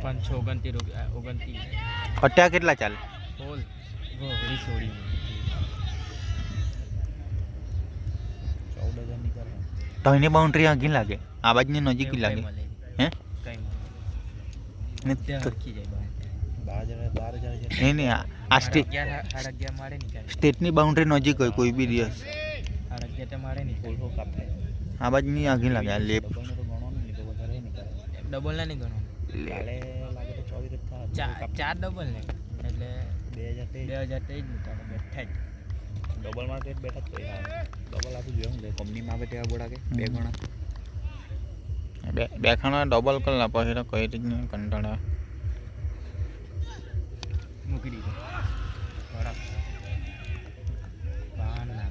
529 અત્યારે કેટલા ચાલે? બોલ ગોળી છોડી 14,000 ની કરે તો એની બાઉન્ડ્રી આગી લાગે, આ બાજુની નજીક લાગે હે? કઈ ને મળે તો- જાય 12,000 નહીં નહીં આ 11 મારે નહીં કરે સ્ટેટની બાઉન્ડ્રી નજીક હોય કોઈ બી દિવસ, 11 મારે નહીં થોડો કાપે આ બાજુની આગી લાગે. આ લેપ ડબલ તો ગણવાનું નહીં તો વધારે નહીં કરે ડબલ ના નહીં ગણવાનું કાલે લાગે તો 24 જ થાય ચાર ડબલ ને એટલે 2023 જ નીકળે બેઠા જ ડબલ માં બેઠા જ કોઈ ડબલ આપી જોયું લે કંપનીમાં આવે તેવા બોડા કે બે ગણા બે ખાના ડબલ કરેલા પછી તો કઈ રીત નહીં કંટાળા મૂકી દીધો બરાબર બાન ના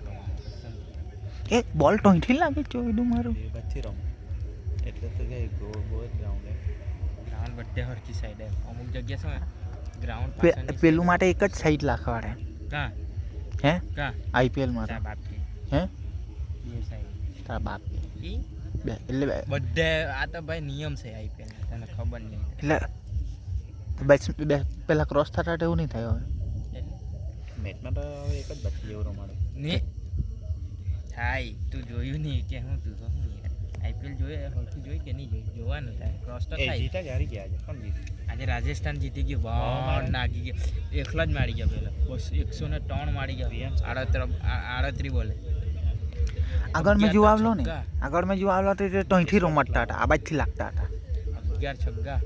એ બોલ ટોઈથી લાગે ચોવીડું મારું એ બચ્ચી રમ એટલે તો કે ગોળ બોલ ગ્રાઉન્ડ બધે હરકી સાઈડ અમુક જગ્યા શું ગ્રાઉન્ડ પેલું માટે એક જ સાઈડ લાખવાડે કા હે કા આઈપીએલ માટે બાપ કે હે બે સાઈડ તારા બાપ ઈ બે એટલે બધે આ તો ભાઈ નિયમ છે આઈપીએલ તને ખબર નહીં એટલે પેલા ક્રોસ થતા એવું નહીં થાય હવે મેચમાં તો હવે એક જ બચી જેવું રમાડે ને થાય તું જોયું નહીં કે હું તું કહું આઈપીએલ જોઈએ હોકી જોઈ કે નહીં જોઈ જોવાનું થાય ક્રોસ તો થાય જીતા હારી ગયા આજે કોણ જીત્યું આજે રાજસ્થાન જીતી ગયું બોલ નાખી ગયો એકલા જ મારી ગયો પેલા બસ 103 મારી ગયો 38 બોલે આગળ મેં જોવા આવલો ને આગળ મેં જોવા આવલો તો ટોઈથી રમતા હતા આ બાજુથી લાગતા હતા 11 છગ્ગા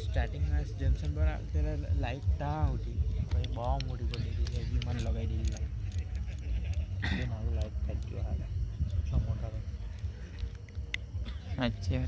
સ્ટાર્ટિંગમાં જેમસન પર ત્યારે લાઈટ તા ઉઠી પછી બહુ મોટી કરી દીધી હજી મને લગાવી દીધી લાઈટ મારું લાઈટ થઈ ગયો હાલ મોટા અચ્છા